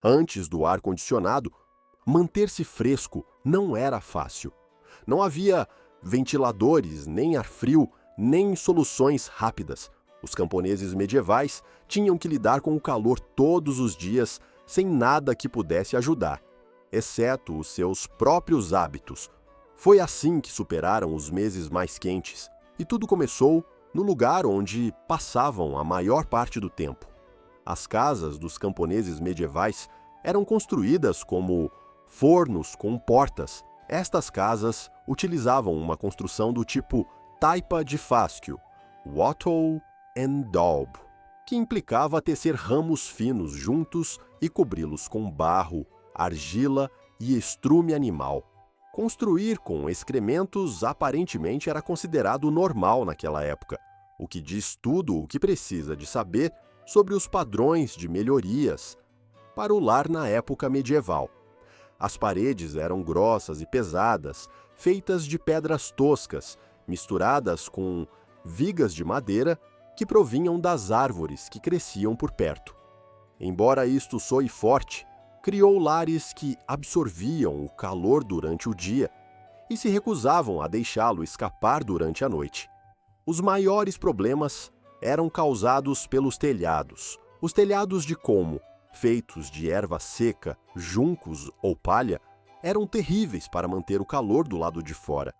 Antes do ar-condicionado, manter-se fresco não era fácil. Não havia ventiladores, nem ar frio, nem soluções rápidas. Os camponeses medievais tinham que lidar com o calor todos os dias, sem nada que pudesse ajudar, exceto os seus próprios hábitos. Foi assim que superaram os meses mais quentes, e tudo começou no lugar onde passavam a maior parte do tempo. As casas dos camponeses medievais eram construídas como fornos com portas. Estas casas utilizavam uma construção do tipo taipa de fascio, wattle and daub, que implicava tecer ramos finos juntos e cobri-los com barro, argila e estrume animal. Construir com excrementos aparentemente era considerado normal naquela época, o que diz tudo o que precisa de saber sobre os padrões de melhorias para o lar na época medieval. As paredes eram grossas e pesadas, feitas de pedras toscas, misturadas com vigas de madeira que provinham das árvores que cresciam por perto. Embora isto soe forte, criou lares que absorviam o calor durante o dia e se recusavam a deixá-lo escapar durante a noite. Os maiores problemas eram causados pelos telhados. Os telhados de como, feitos de erva seca, juncos ou palha, eram terríveis para manter o calor do lado de fora.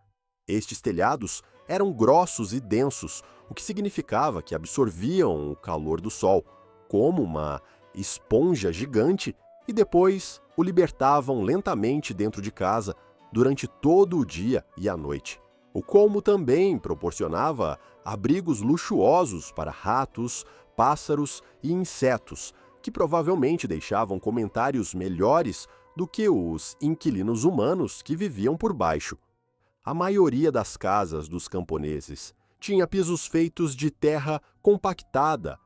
Estes telhados eram grossos e densos, o que significava que absorviam o calor do sol, como uma esponja gigante, e depois o libertavam lentamente dentro de casa durante todo o dia e a noite. O colmo também proporcionava abrigos luxuosos para ratos, pássaros e insetos, que provavelmente deixavam comentários melhores do que os inquilinos humanos que viviam por baixo. A maioria das casas dos camponeses tinha pisos feitos de terra compactada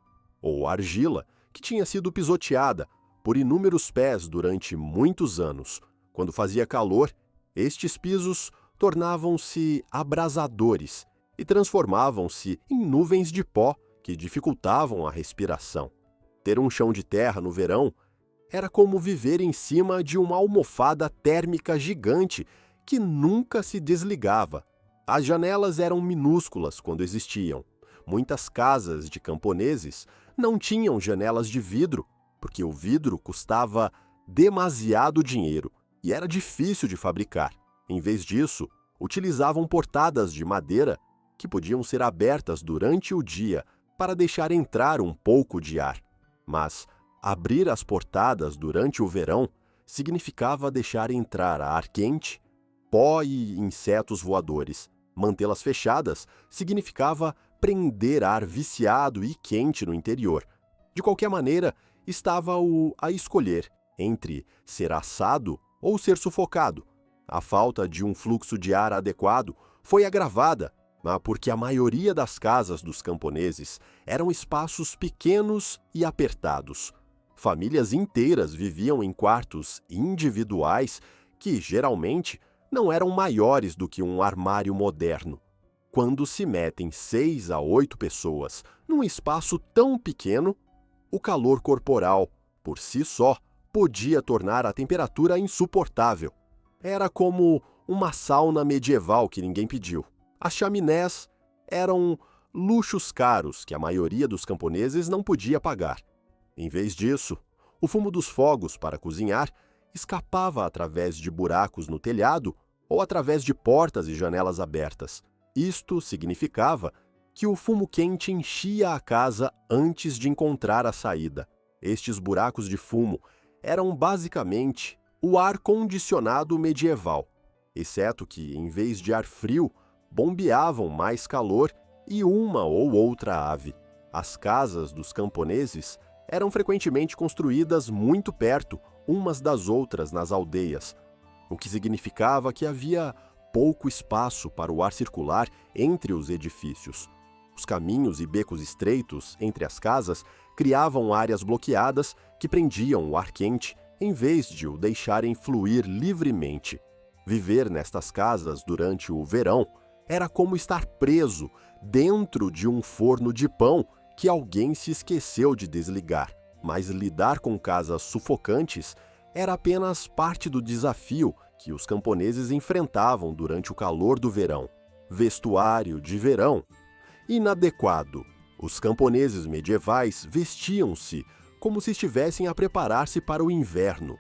ou argila que tinha sido pisoteada por inúmeros pés durante muitos anos. Quando fazia calor, estes pisos tornavam-se abrasadores e transformavam-se em nuvens de pó que dificultavam a respiração. Ter um chão de terra no verão era como viver em cima de uma almofada térmica gigante que nunca se desligava. As janelas eram minúsculas quando existiam. Muitas casas de camponeses não tinham janelas de vidro, porque o vidro custava demasiado dinheiro e era difícil de fabricar. Em vez disso, utilizavam portadas de madeira que podiam ser abertas durante o dia para deixar entrar um pouco de ar. Mas abrir as portadas durante o verão significava deixar entrar ar quente, pó e insetos voadores. Mantê-las fechadas significava prender ar viciado e quente no interior. De qualquer maneira, estava a escolher entre ser assado ou ser sufocado. A falta de um fluxo de ar adequado foi agravada porque a maioria das casas dos camponeses eram espaços pequenos e apertados. Famílias inteiras viviam em quartos individuais que, geralmente, não eram maiores do que um armário moderno. Quando se metem 6 a 8 pessoas num espaço tão pequeno, o calor corporal, por si só, podia tornar a temperatura insuportável. Era como uma sauna medieval que ninguém pediu. As chaminés eram luxos caros que a maioria dos camponeses não podia pagar. Em vez disso, o fumo dos fogos para cozinhar escapava através de buracos no telhado ou através de portas e janelas abertas. Isto significava que o fumo quente enchia a casa antes de encontrar a saída. Estes buracos de fumo eram basicamente o ar-condicionado medieval, exceto que, em vez de ar frio, bombeavam mais calor e uma ou outra ave. As casas dos camponeses eram frequentemente construídas muito perto umas das outras nas aldeias, o que significava que havia pouco espaço para o ar circular entre os edifícios. Os caminhos e becos estreitos entre as casas criavam áreas bloqueadas que prendiam o ar quente em vez de o deixarem fluir livremente. Viver nestas casas durante o verão era como estar preso dentro de um forno de pão que alguém se esqueceu de desligar. Mas lidar com casas sufocantes era apenas parte do desafio que os camponeses enfrentavam durante o calor do verão. Vestuário de verão inadequado. Os camponeses medievais vestiam-se como se estivessem a preparar-se para o inverno.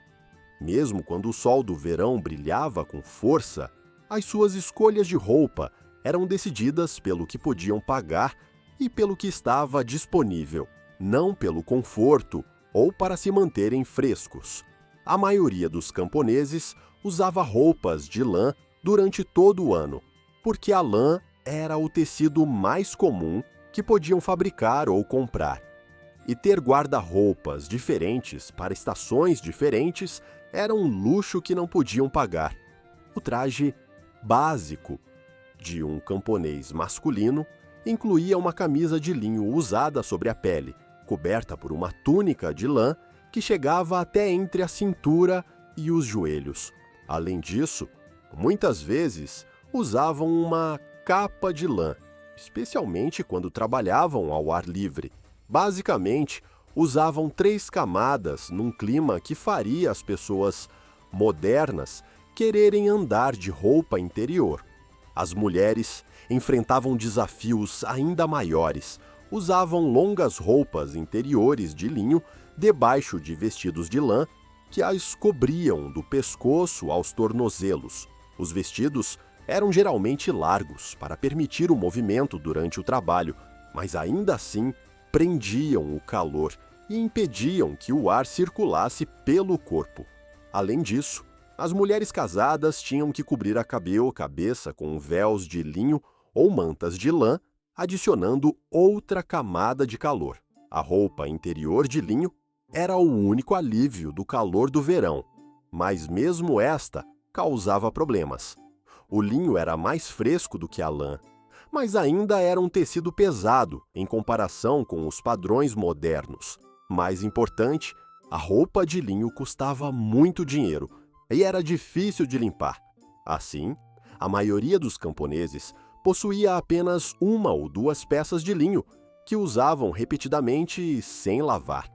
Mesmo quando o sol do verão brilhava com força, as suas escolhas de roupa eram decididas pelo que podiam pagar e pelo que estava disponível, não pelo conforto ou para se manterem frescos. A maioria dos camponeses usava roupas de lã durante todo o ano, porque a lã era o tecido mais comum que podiam fabricar ou comprar. E ter guarda-roupas diferentes para estações diferentes era um luxo que não podiam pagar. O traje básico de um camponês masculino incluía uma camisa de linho usada sobre a pele, coberta por uma túnica de lã que chegava até entre a cintura e os joelhos. Além disso, muitas vezes usavam uma capa de lã, especialmente quando trabalhavam ao ar livre. Basicamente, usavam 3 camadas num clima que faria as pessoas modernas quererem andar de roupa interior. As mulheres enfrentavam desafios ainda maiores. Usavam longas roupas interiores de linho debaixo de vestidos de lã que as cobriam do pescoço aos tornozelos. Os vestidos eram geralmente largos para permitir o movimento durante o trabalho, mas ainda assim prendiam o calor e impediam que o ar circulasse pelo corpo. Além disso, as mulheres casadas tinham que cobrir a cabeça com véus de linho ou mantas de lã, adicionando outra camada de calor. A roupa interior de linho era o único alívio do calor do verão, mas mesmo esta causava problemas. O linho era mais fresco do que a lã, mas ainda era um tecido pesado em comparação com os padrões modernos. Mais importante, a roupa de linho custava muito dinheiro e era difícil de limpar. Assim, a maioria dos camponeses possuía apenas 1 ou 2 peças de linho, que usavam repetidamente sem lavar.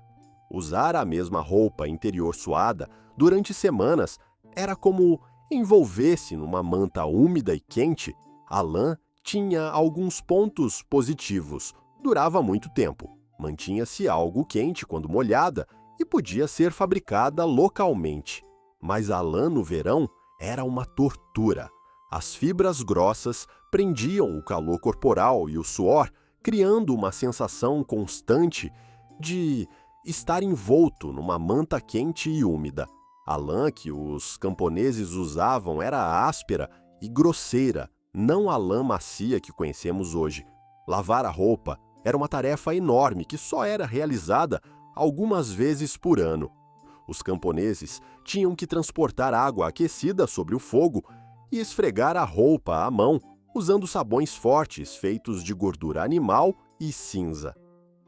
Usar a mesma roupa interior suada durante semanas era como envolver-se numa manta úmida e quente. A lã tinha alguns pontos positivos, durava muito tempo, mantinha-se algo quente quando molhada e podia ser fabricada localmente. Mas a lã no verão era uma tortura. As fibras grossas prendiam o calor corporal e o suor, criando uma sensação constante de estar envolto numa manta quente e úmida. A lã que os camponeses usavam era áspera e grosseira, não a lã macia que conhecemos hoje. Lavar a roupa era uma tarefa enorme que só era realizada algumas vezes por ano. Os camponeses tinham que transportar água aquecida sobre o fogo e esfregar a roupa à mão, usando sabões fortes feitos de gordura animal e cinza.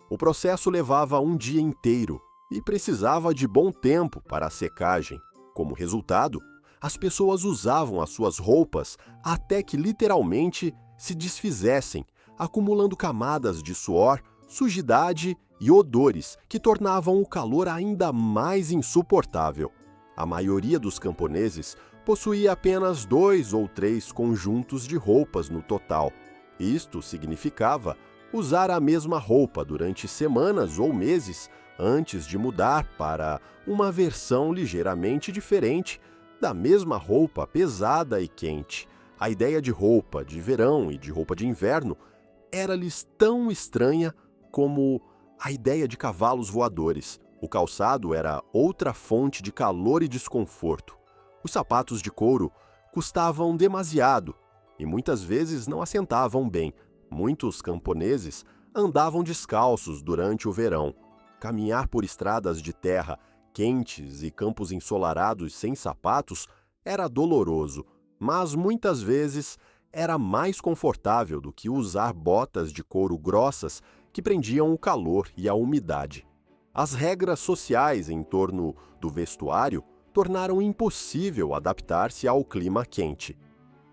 O processo levava um dia inteiro e precisava de bom tempo para a secagem. Como resultado, as pessoas usavam as suas roupas até que literalmente se desfizessem, acumulando camadas de suor, sujidade e odores que tornavam o calor ainda mais insuportável. A maioria dos camponeses possuía apenas 2 ou 3 conjuntos de roupas no total. Isto significava usar a mesma roupa durante semanas ou meses antes de mudar para uma versão ligeiramente diferente da mesma roupa pesada e quente. A ideia de roupa de verão e de roupa de inverno era-lhes tão estranha como a ideia de cavalos voadores. O calçado era outra fonte de calor e desconforto. Os sapatos de couro custavam demasiado e muitas vezes não assentavam bem. Muitos camponeses andavam descalços durante o verão. Caminhar por estradas de terra quentes e campos ensolarados sem sapatos era doloroso, mas muitas vezes era mais confortável do que usar botas de couro grossas que prendiam o calor e a umidade. As regras sociais em torno do vestuário tornaram impossível adaptar-se ao clima quente.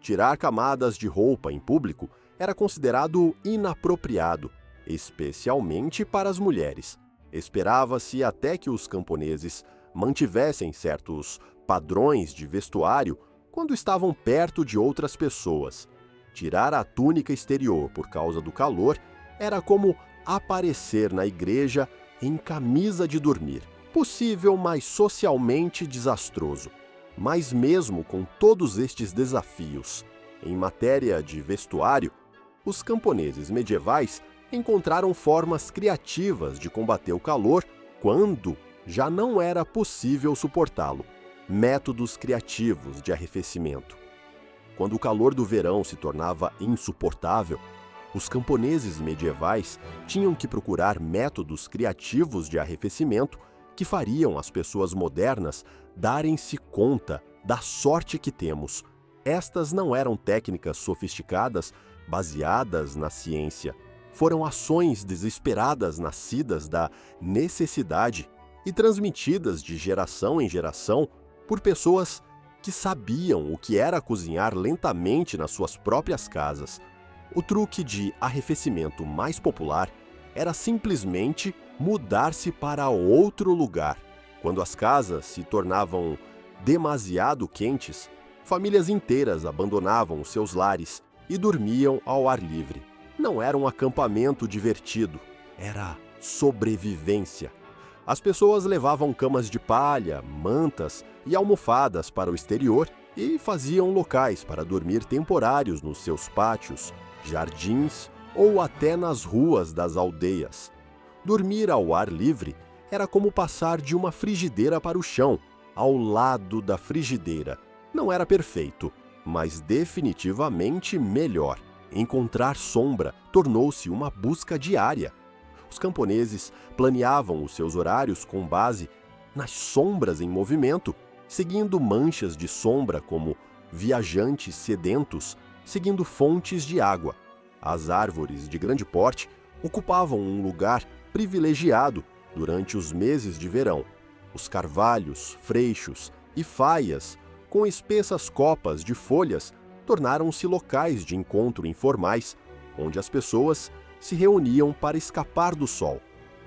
Tirar camadas de roupa em público era considerado inapropriado, especialmente para as mulheres. Esperava-se até que os camponeses mantivessem certos padrões de vestuário quando estavam perto de outras pessoas. Tirar a túnica exterior por causa do calor era como aparecer na igreja em camisa de dormir. Possível, mas socialmente desastroso. Mas mesmo com todos estes desafios, em matéria de vestuário, os camponeses medievais encontraram formas criativas de combater o calor quando já não era possível suportá-lo. Métodos criativos de arrefecimento. Quando o calor do verão se tornava insuportável, os camponeses medievais tinham que procurar métodos criativos de arrefecimento que fariam as pessoas modernas darem-se conta da sorte que temos. Estas não eram técnicas sofisticadas baseadas na ciência. Foram ações desesperadas nascidas da necessidade e transmitidas de geração em geração por pessoas que sabiam o que era cozinhar lentamente nas suas próprias casas. O truque de arrefecimento mais popular era simplesmente mudar-se para outro lugar. Quando as casas se tornavam demasiado quentes, famílias inteiras abandonavam os seus lares e dormiam ao ar livre. Não era um acampamento divertido, era sobrevivência. As pessoas levavam camas de palha, mantas e almofadas para o exterior e faziam locais para dormir temporários nos seus pátios, jardins ou até nas ruas das aldeias. Dormir ao ar livre era como passar de uma frigideira para o chão, ao lado da frigideira. Não era perfeito, mas definitivamente melhor. Encontrar sombra tornou-se uma busca diária. Os camponeses planeavam os seus horários com base nas sombras em movimento, seguindo manchas de sombra como viajantes sedentos, seguindo fontes de água. As árvores de grande porte ocupavam um lugar privilegiado durante os meses de verão. Os carvalhos, freixos e faias, com espessas copas de folhas, tornaram-se locais de encontro informais, onde as pessoas se reuniam para escapar do sol.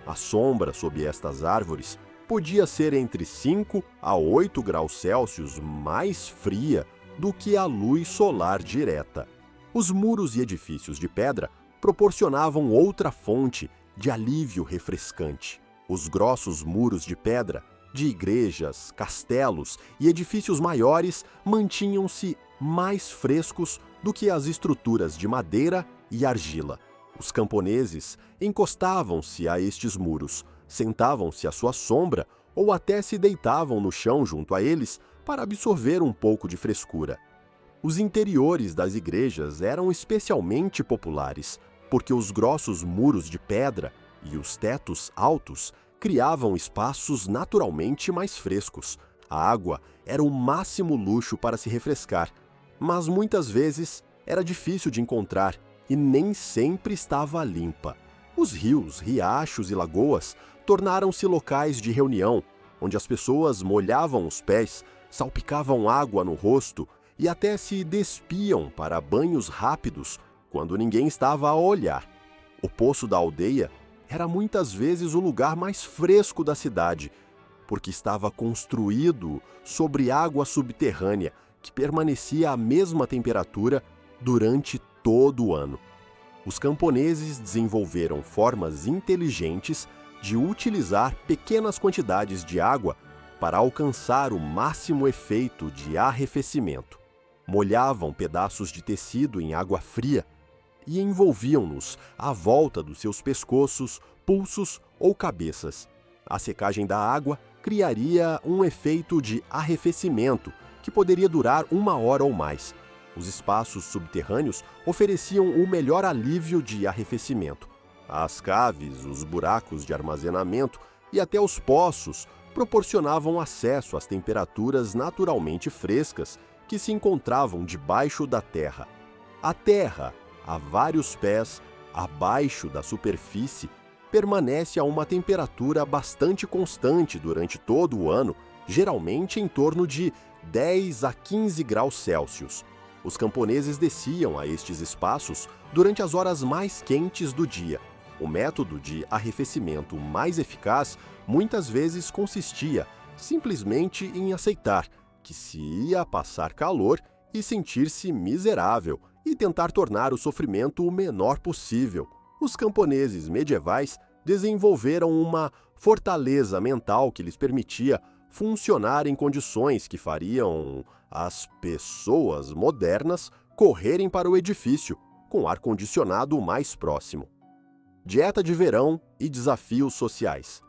A sombra sob estas árvores podia ser entre 5 a 8 graus Celsius mais fria do que a luz solar direta. Os muros e edifícios de pedra proporcionavam outra fonte de alívio refrescante. Os grossos muros de pedra de igrejas, castelos e edifícios maiores mantinham-se mais frescos do que as estruturas de madeira e argila. Os camponeses encostavam-se a estes muros, sentavam-se à sua sombra ou até se deitavam no chão junto a eles para absorver um pouco de frescura. Os interiores das igrejas eram especialmente populares, porque os grossos muros de pedra e os tetos altos criavam espaços naturalmente mais frescos. A água era o máximo luxo para se refrescar, mas muitas vezes era difícil de encontrar e nem sempre estava limpa. Os rios, riachos e lagoas tornaram-se locais de reunião, onde as pessoas molhavam os pés, salpicavam água no rosto e até se despiam para banhos rápidos quando ninguém estava a olhar. O poço da aldeia era muitas vezes o lugar mais fresco da cidade, porque estava construído sobre água subterrânea que permanecia à mesma temperatura durante todo o ano. Os camponeses desenvolveram formas inteligentes de utilizar pequenas quantidades de água para alcançar o máximo efeito de arrefecimento. Molhavam pedaços de tecido em água fria e envolviam-nos à volta dos seus pescoços, pulsos ou cabeças. A secagem da água criaria um efeito de arrefecimento que poderia durar 1 hora ou mais. Os espaços subterrâneos ofereciam o melhor alívio de arrefecimento. As caves, os buracos de armazenamento e até os poços proporcionavam acesso às temperaturas naturalmente frescas que se encontravam debaixo da terra. A terra, a vários pés abaixo da superfície, permanece a uma temperatura bastante constante durante todo o ano, geralmente em torno de 10 a 15 graus Celsius. Os camponeses desciam a estes espaços durante as horas mais quentes do dia, O método de arrefecimento mais eficaz muitas vezes consistia simplesmente em aceitar que se ia passar calor e sentir-se miserável e tentar tornar o sofrimento o menor possível. Os camponeses medievais desenvolveram uma fortaleza mental que lhes permitia funcionar em condições que fariam as pessoas modernas correrem para o edifício, com ar-condicionado mais próximo. Dieta de verão e desafios sociais.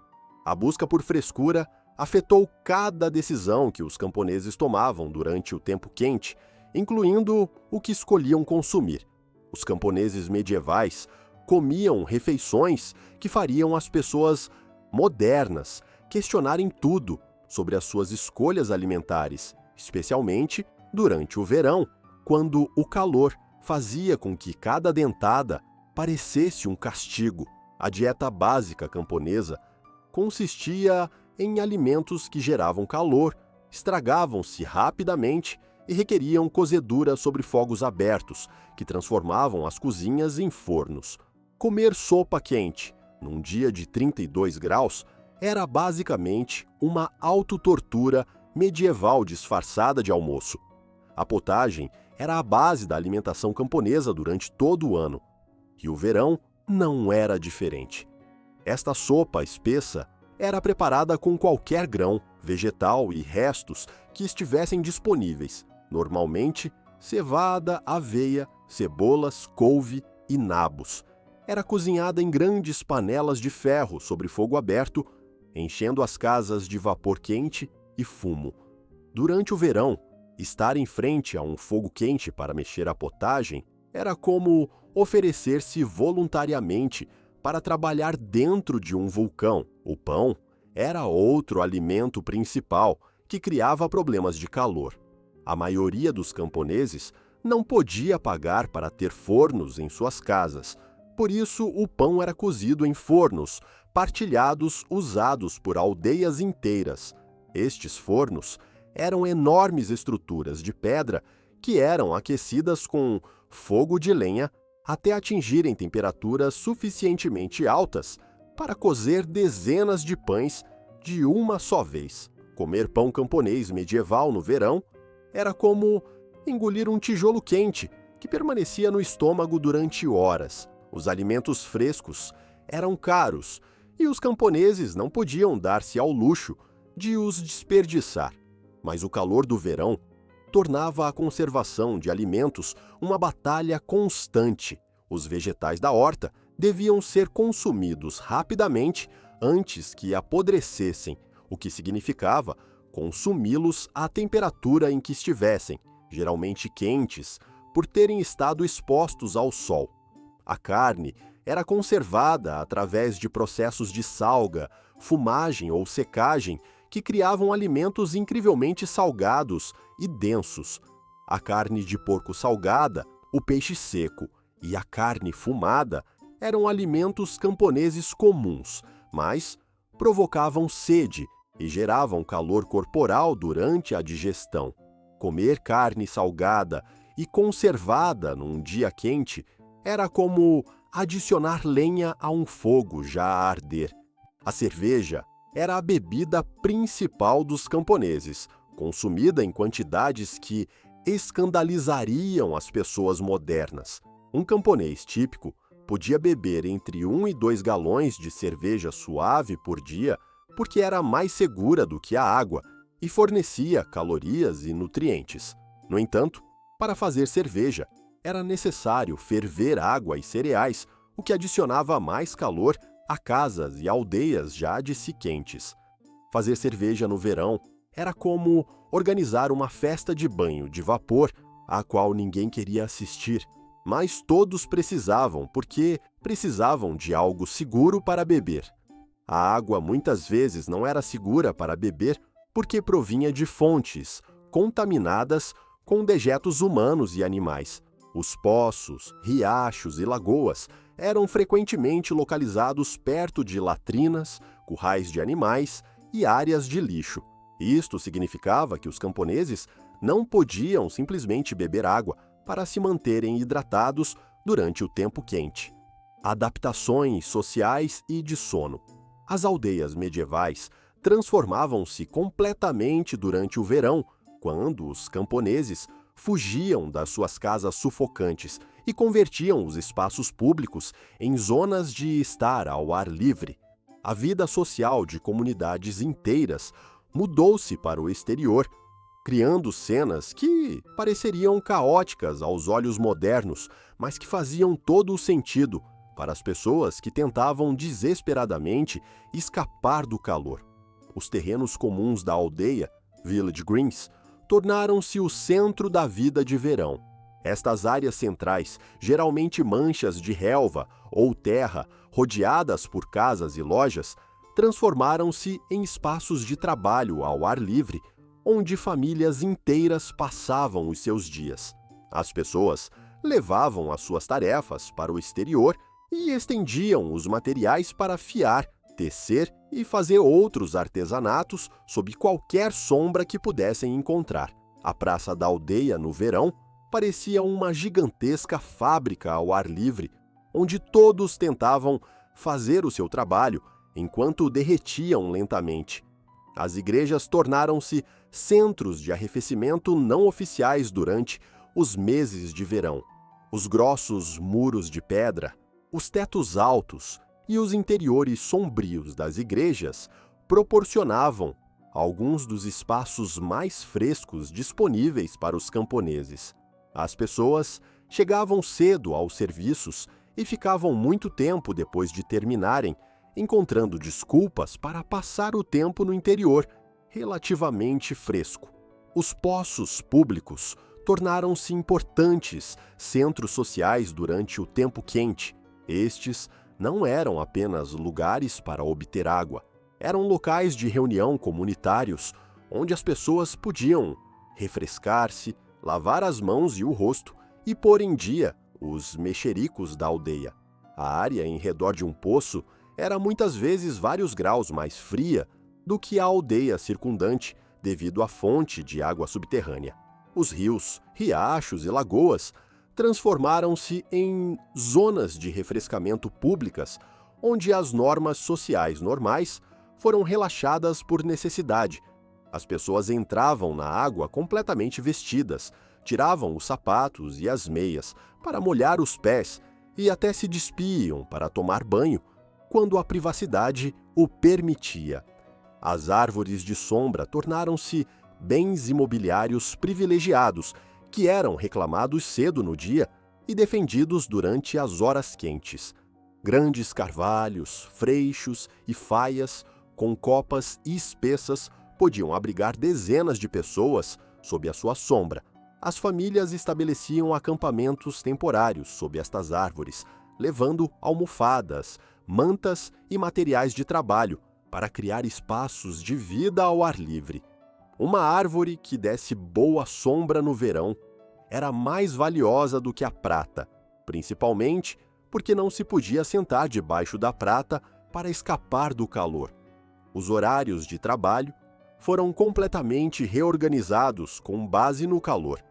A busca por frescura afetou cada decisão que os camponeses tomavam durante o tempo quente, incluindo o que escolhiam consumir. Os camponeses medievais comiam refeições que fariam as pessoas modernas questionarem tudo sobre as suas escolhas alimentares, especialmente durante o verão, quando o calor fazia com que cada dentada parecesse um castigo. A dieta básica camponesa consistia em alimentos que geravam calor, estragavam-se rapidamente e requeriam cozedura sobre fogos abertos, que transformavam as cozinhas em fornos. Comer sopa quente, num dia de 32 graus, era basicamente uma autotortura medieval disfarçada de almoço. A potagem era a base da alimentação camponesa durante todo o ano. E o verão não era diferente. Esta sopa espessa era preparada com qualquer grão, vegetal e restos que estivessem disponíveis, normalmente cevada, aveia, cebolas, couve e nabos. Era cozinhada em grandes panelas de ferro sobre fogo aberto, enchendo as casas de vapor quente e fumo. Durante o verão, estar em frente a um fogo quente para mexer a potagem era como oferecer-se voluntariamente para trabalhar dentro de um vulcão. O pão era outro alimento principal que criava problemas de calor. A maioria dos camponeses não podia pagar para ter fornos em suas casas. Por isso, o pão era cozido em fornos, partilhados usados por aldeias inteiras. Estes fornos eram enormes estruturas de pedra que eram aquecidas com fogo de lenha até atingirem temperaturas suficientemente altas para cozer dezenas de pães de uma só vez. Comer pão camponês medieval no verão era como engolir um tijolo quente que permanecia no estômago durante horas. Os alimentos frescos eram caros e os camponeses não podiam dar-se ao luxo de os desperdiçar. Mas o calor do verão tornava a conservação de alimentos uma batalha constante. Os vegetais da horta deviam ser consumidos rapidamente antes que apodrecessem, o que significava consumi-los à temperatura em que estivessem, geralmente quentes, por terem estado expostos ao sol. A carne era conservada através de processos de salga, fumagem ou secagem que criavam alimentos incrivelmente salgados e densos. A carne de porco salgada, o peixe seco e a carne fumada eram alimentos camponeses comuns, mas provocavam sede e geravam calor corporal durante a digestão. Comer carne salgada e conservada num dia quente era como adicionar lenha a um fogo já a arder. A cerveja era a bebida principal dos camponeses, consumida em quantidades que escandalizariam as pessoas modernas. Um camponês típico podia beber entre 1 e 2 galões de cerveja suave por dia porque era mais segura do que a água e fornecia calorias e nutrientes. No entanto, para fazer cerveja, era necessário ferver água e cereais, o que adicionava mais calor a casas e aldeias já de si quentes. Fazer cerveja no verão era como organizar uma festa de banho de vapor à qual ninguém queria assistir, mas todos precisavam porque precisavam de algo seguro para beber. A água muitas vezes não era segura para beber porque provinha de fontes contaminadas com dejetos humanos e animais. Os poços, riachos e lagoas eram frequentemente localizados perto de latrinas, currais de animais e áreas de lixo. Isto significava que os camponeses não podiam simplesmente beber água para se manterem hidratados durante o tempo quente. adaptações sociais e de sono. As aldeias medievais transformavam-se completamente durante o verão, quando os camponeses fugiam das suas casas sufocantes e convertiam os espaços públicos em zonas de estar ao ar livre. A vida social de comunidades inteiras mudou-se para o exterior, criando cenas que pareceriam caóticas aos olhos modernos, mas que faziam todo o sentido para as pessoas que tentavam desesperadamente escapar do calor. Os terrenos comuns da aldeia, village greens, tornaram-se o centro da vida de verão. Estas áreas centrais, geralmente manchas de relva ou terra rodeadas por casas e lojas, transformaram-se em espaços de trabalho ao ar livre, onde famílias inteiras passavam os seus dias. As pessoas levavam as suas tarefas para o exterior e estendiam os materiais para fiar, tecer e fazer outros artesanatos sob qualquer sombra que pudessem encontrar. A praça da aldeia, no verão, parecia uma gigantesca fábrica ao ar livre, onde todos tentavam fazer o seu trabalho enquanto derretiam lentamente. As igrejas tornaram-se centros de arrefecimento não oficiais durante os meses de verão. Os grossos muros de pedra, os tetos altos e os interiores sombrios das igrejas proporcionavam alguns dos espaços mais frescos disponíveis para os camponeses. As pessoas chegavam cedo aos serviços e ficavam muito tempo depois de terminarem, encontrando desculpas para passar o tempo no interior, relativamente fresco. Os poços públicos tornaram-se importantes centros sociais durante o tempo quente. Estes não eram apenas lugares para obter água, eram locais de reunião comunitários, onde as pessoas podiam refrescar-se, lavar as mãos e o rosto e pôr em dia os mexericos da aldeia. A área em redor de um poço era muitas vezes vários graus mais fria do que a aldeia circundante, devido à fonte de água subterrânea. Os rios, riachos e lagoas transformaram-se em zonas de refrescamento públicas, onde as normas sociais normais foram relaxadas por necessidade. As pessoas entravam na água completamente vestidas, tiravam os sapatos e as meias para molhar os pés e até se despiam para tomar banho, quando a privacidade o permitia. As árvores de sombra tornaram-se bens imobiliários privilegiados, que eram reclamados cedo no dia e defendidos durante as horas quentes. Grandes carvalhos, freixos e faias, com copas espessas, podiam abrigar dezenas de pessoas sob a sua sombra. As famílias estabeleciam acampamentos temporários sob estas árvores, levando almofadas, mantas e materiais de trabalho para criar espaços de vida ao ar livre. Uma árvore que desse boa sombra no verão era mais valiosa do que a prata, principalmente porque não se podia sentar debaixo da prata para escapar do calor. Os horários de trabalho foram completamente reorganizados com base no calor.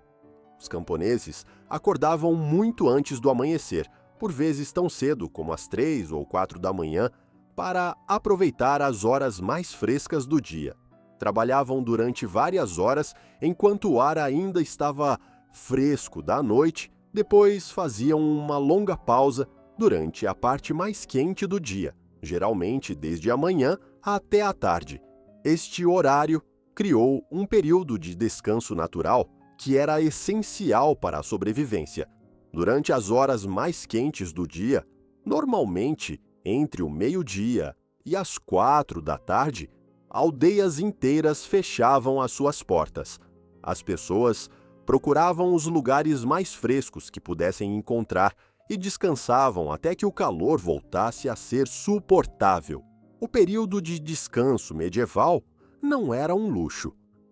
Os camponeses acordavam muito antes do amanhecer, por vezes tão cedo como às 3 ou 4 da manhã, para aproveitar as horas mais frescas do dia. Trabalhavam durante várias horas enquanto o ar ainda estava fresco da noite, depois faziam uma longa pausa durante a parte mais quente do dia, geralmente desde a manhã até a tarde. Este horário criou um período de descanso natural que era essencial para a sobrevivência. Durante as horas mais quentes do dia, normalmente entre o meio-dia e as 4 da tarde, aldeias inteiras fechavam as suas portas. As pessoas procuravam os lugares mais frescos que pudessem encontrar e descansavam até que o calor voltasse a ser suportável. O período de descanso medieval não era um luxo.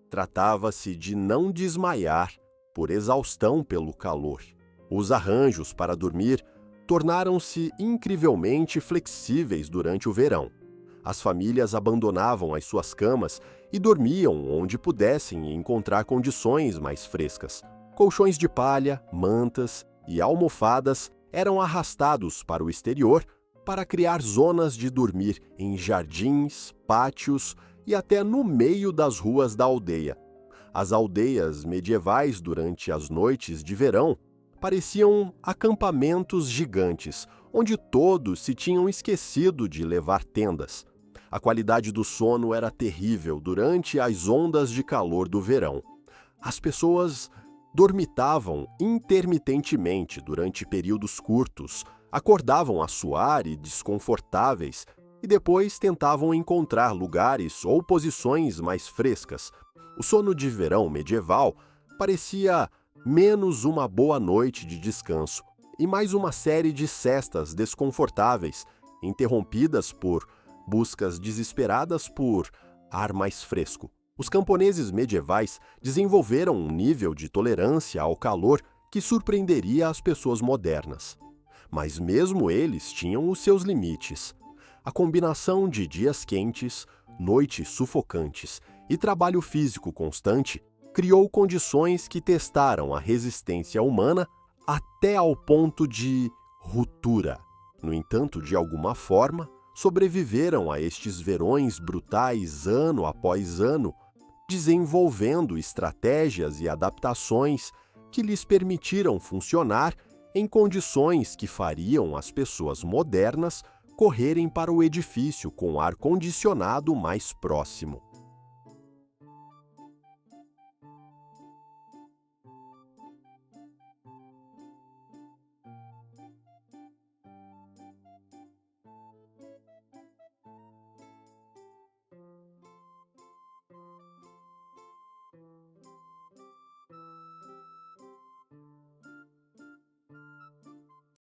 Tratava-se de não desmaiar por exaustão pelo calor. Os arranjos para dormir tornaram-se incrivelmente flexíveis durante o verão. As famílias abandonavam as suas camas e dormiam onde pudessem encontrar condições mais frescas. Colchões de palha, mantas e almofadas eram arrastados para o exterior para criar zonas de dormir em jardins, pátios e até no meio das ruas da aldeia. As aldeias medievais durante as noites de verão pareciam acampamentos gigantes, onde todos se tinham esquecido de levar tendas. A qualidade do sono era terrível durante as ondas de calor do verão. As pessoas dormitavam intermitentemente durante períodos curtos, acordavam a suar e desconfortáveis e depois tentavam encontrar lugares ou posições mais frescas. O sono de verão medieval parecia menos uma boa noite de descanso e mais uma série de cestas desconfortáveis, interrompidas por buscas desesperadas por ar mais fresco. Os camponeses medievais desenvolveram um nível de tolerância ao calor que surpreenderia as pessoas modernas. Mas mesmo eles tinham os seus limites. A combinação de dias quentes, noites sufocantes e trabalho físico constante criou condições que testaram a resistência humana até ao ponto de ruptura. No entanto, de alguma forma, sobreviveram a estes verões brutais ano após ano, desenvolvendo estratégias e adaptações que lhes permitiram funcionar em condições que fariam as pessoas modernas correrem para o edifício com ar-condicionado mais próximo.